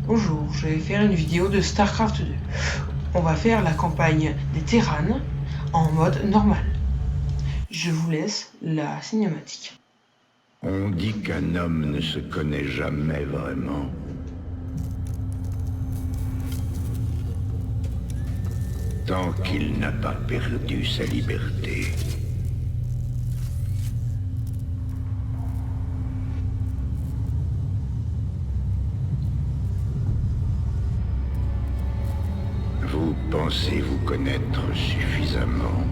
Bonjour, je vais faire une vidéo de StarCraft 2. On va faire la campagne des Terranes en mode normal. Je vous laisse la cinématique. On dit qu'un homme ne se connaît jamais vraiment. Tant qu'il n'a pas perdu sa liberté. Vous pensez vous connaître suffisamment.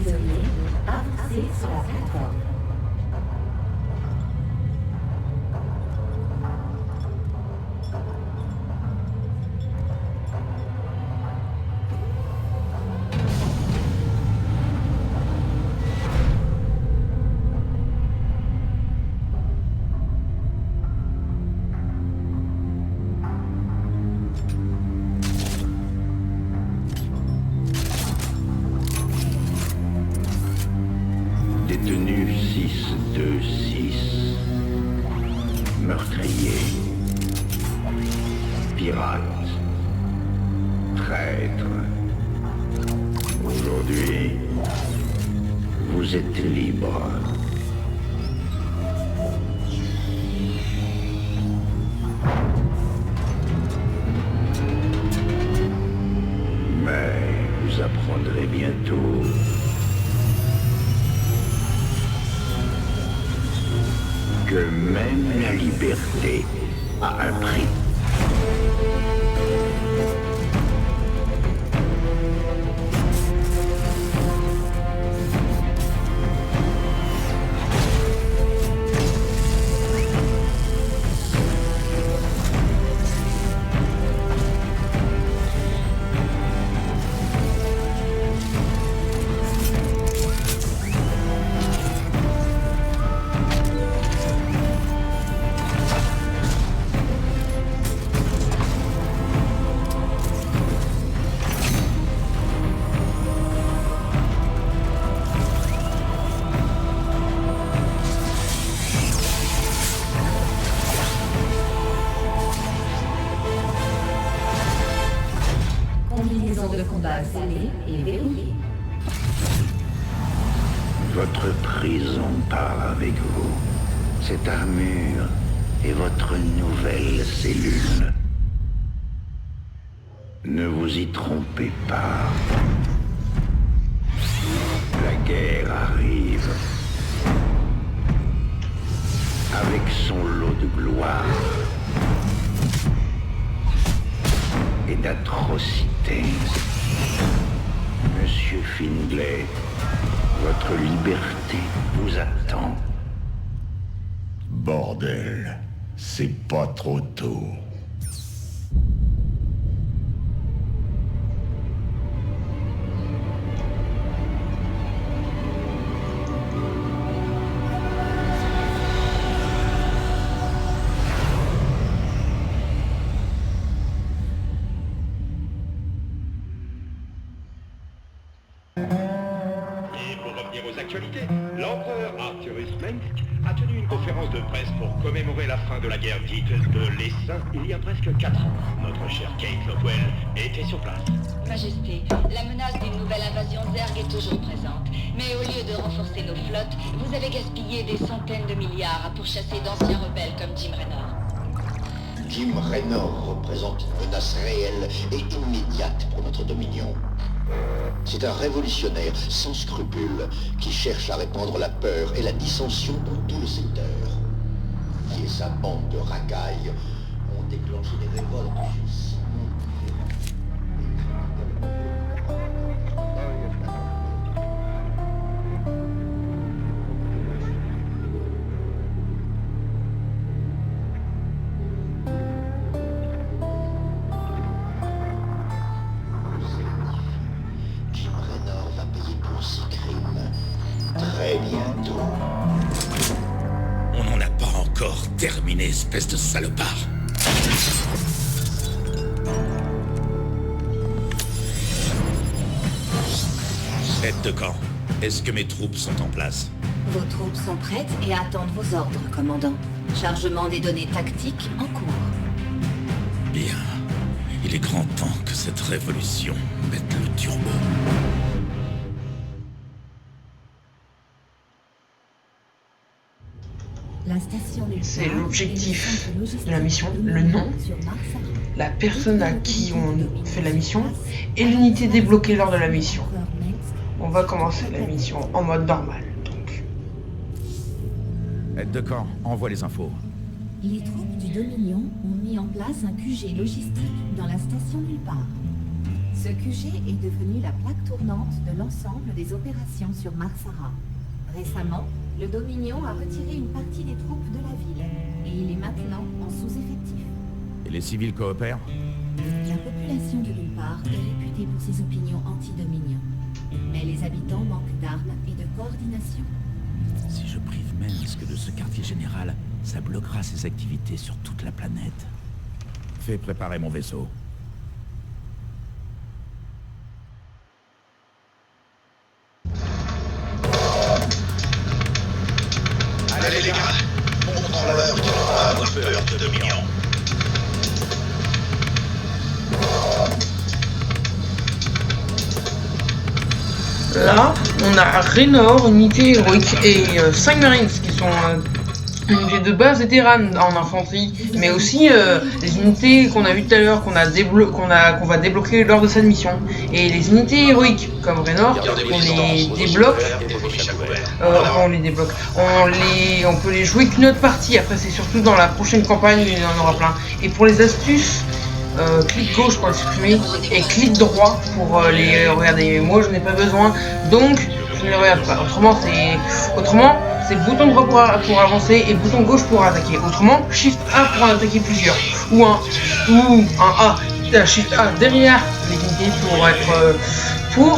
Désolé, avancez sur la plateforme. Détenu 626, meurtrier, pirate, traître. Aujourd'hui, vous êtes libre. Mais vous apprendrez bientôt que même la liberté a un prix. Combinaison de combat scellée et verrouillée. Votre prison part avec vous. Cette armure est votre nouvelle cellule. Ne vous y trompez pas. La guerre arrive. Avec son lot de gloire et d'atrocités. Monsieur Findlay, votre liberté vous attend. Bordel, c'est pas trop tôt. Et pour revenir aux actualités, l'empereur Arthurus Menk a tenu une conférence de presse pour commémorer la fin de la guerre dite de l'Essaim il y a presque 4 ans. Notre cher Kate Lockwell était sur place. Majesté, la menace d'une nouvelle invasion Zerg est toujours présente. Mais au lieu de renforcer nos flottes, vous avez gaspillé des centaines de milliards à pourchasser d'anciens rebelles comme Jim Raynor. Jim Raynor représente une menace réelle et immédiate pour notre dominion. C'est un révolutionnaire sans scrupules qui cherche à répandre la peur et la dissension dans tout le secteur. Qui et sa bande de racailles ont déclenché des révoltes sur très bientôt. On n'en a pas encore terminé, espèce de salopard. Aide de camp. Est-ce que mes troupes sont en place? Vos troupes sont prêtes et attendent vos ordres, commandant. Chargement des données tactiques en cours. Bien. Il est grand temps que cette révolution mette le turbo. La station C'est l'objectif de la mission, le nom, la personne à qui on fait la mission et l'unité débloquée lors de la mission. On va commencer la mission en mode normal. Donc. Aide de camp, envoie les infos. Les troupes du Dominion ont mis en place un QG logistique dans la station nulle part. Ce QG est devenu la plaque tournante de l'ensemble des opérations sur Marsara. Récemment, le Dominion a retiré une partie des troupes de la ville et il est maintenant en sous-effectif. Et les civils coopèrent? La population de nulle part est réputée pour ses opinions anti-Dominion. Mais les habitants manquent d'armes et de coordination. Si je prive Minsk de ce quartier général, ça bloquera ses activités sur toute la planète. Fais préparer mon vaisseau. Allez les gars, montrons-leur qu'ils n'ont pas à avoir peur de Dominion. Là, on a Raynor, unité héroïque, et 5 Marines qui sont unités de base et Terran en infanterie, mais aussi les unités qu'on a vues tout à l'heure, qu'on va débloquer lors de cette mission. Et les unités héroïques, comme Raynor, on les débloque. On peut les jouer qu'une autre partie. Après, c'est surtout dans la prochaine campagne, il y en aura plein. Et pour les astuces, clic gauche pour les supprimer et clic droit pour les regarder. Moi, je n'ai pas besoin, donc je ne les regarde pas. Autrement, c'est bouton droit pour avancer et bouton gauche pour attaquer. Autrement, Shift A pour en attaquer plusieurs. Ou un A, Shift A derrière les unités pour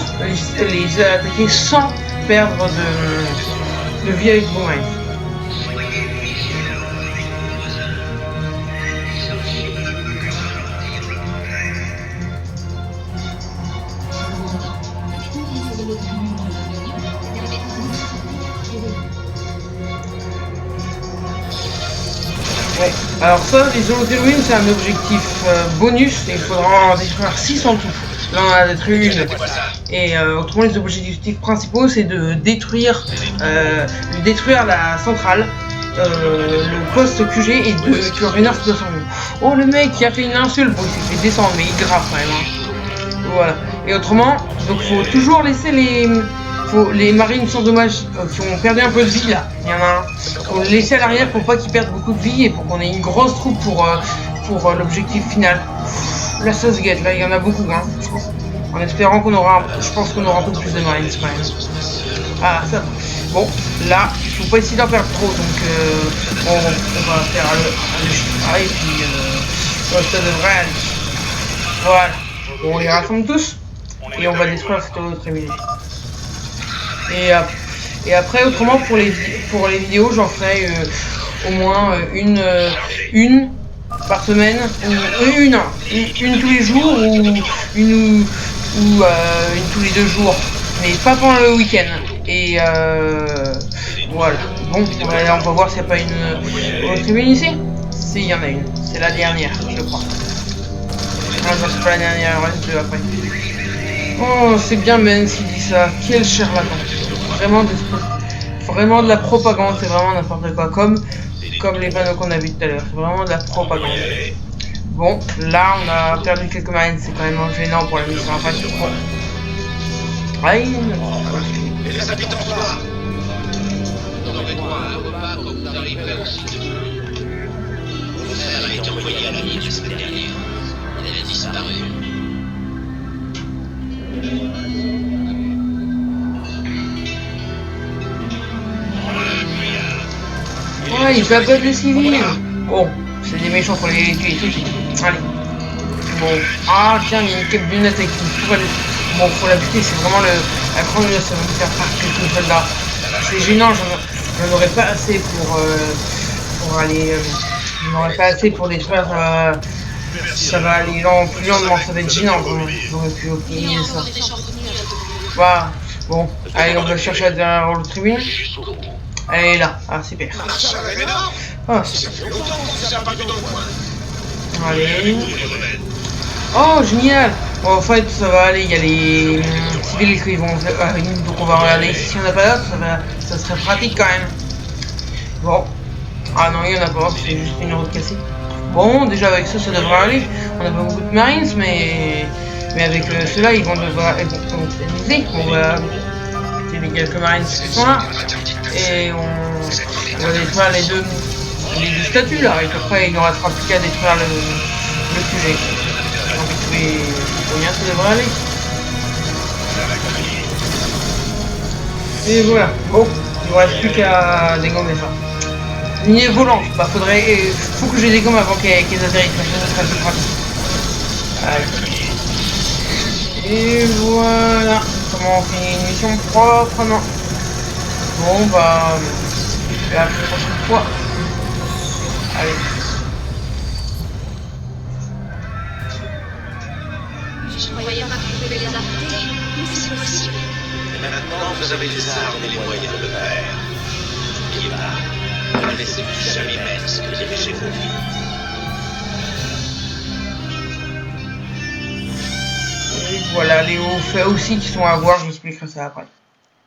les attaquer sans perdre de vie avec vos mains. Ouais. Alors ça, les holotéruines, c'est un objectif bonus et il faudra en détruire 6 en tout. Là on en a détruit une. Et autrement les objectifs principaux c'est de détruire la centrale, le poste QG et que Raynor se descende. Oh le mec qui a fait une insulte, bon il s'est fait descendre mais il est grave quand même. Hein. Voilà. Et autrement, donc faut toujours laisser les marines sans dommage qui ont perdu un peu de vie là. Il y en a un. Faut le laisser à l'arrière pour pas qu'ils perdent beaucoup de vie et pour qu'on ait une grosse troupe pour l'objectif final. Là ça se guette, là il y en a beaucoup hein. En espérant qu'on aura, je pense qu'on aura un peu plus de marines quand même. Ah ça va. Bon, là, il faut pas essayer d'en perdre trop, donc on va faire le chiffre et puis ça devrait aller. Voilà. Bon, on les rassemble tous et on va détruire cette autre émission. Et après, autrement pour les vidéos, j'en ferai au moins une par semaine, ou une tous les jours, ou une tous les 2 jours, mais pas pendant le week-end. Et voilà. Bon, on va voir s'il n'y a pas une tribune ici. Si, il y en a une. C'est la dernière, je crois. Non, c'est pas la dernière, il reste 2 après. Oh, c'est bien Ben qui dit ça. Quel charlatan. Vraiment de la propagande, c'est vraiment n'importe quoi. Comme les panneaux qu'on a vus tout à l'heure. C'est vraiment de la propagande. Bon, là, on a perdu quelques marines. C'est quand même gênant pour la mission. Après, c'est trop. Aïe. Et les habitants là. Vous aurez droit à un repas quand vous arriverez au site. Votre frère a été envoyé à la ligne la semaine dernière. Il a disparu. Ouais, il peut pas de civils. Bon, c'est des méchants, faut les tuer tout de suite. Allez. Bon. Ah tiens, il y a une cape d'une attaque qui pourrait. Bon, faut la buter, c'est vraiment la grande menace, ça va me faire faire quelques soldats. C'est gênant, j'en aurais pas assez pour aller. J'en aurais pas assez pour détruire. Ça va aller plus lentement, ça va être gênant. J'aurais pu oublier ça. Voilà. Bon, allez, on va chercher derrière le tribune. Elle est là. Ah, super. Ah, allez. Oh, génial. Bon, en fait, ça va aller. Il y a les civils qui vont arriver. Donc, on va regarder si on n'a pas d'autres. Ça serait pratique quand même. Bon. Ah non, il n'y en a pas. C'est juste une route cassée. Bon, déjà avec ça, ça devrait aller. On n'a pas beaucoup de Marines, mais avec ceux-là, ils vont s'amuser. On va tuer quelques Marines qui sont là. Et on va détruire les deux statues là. Et après, il ne restera plus qu'à détruire le QG. Donc, bien, ça devrait aller. Et voilà. Bon, il ne reste plus qu'à dégommer ça. Lignée volante, bah faut que je les dégomme avant qu'elles atterrissent, ça serait plus pratique. Allez. Et voilà. Comment on fait une mission propre? Non. Bon bah, à la prochaine fois. Allez. Je croyais pas que vous pouvez les arrêter, mais c'est possible. Et maintenant, vous avez les armes et les moyens de le faire. N'oubliez pas, ne laissez plus jamais Maître diriger vos vies. Et voilà, les hauts faits aussi qui sont à voir, je vous expliquerai ça après.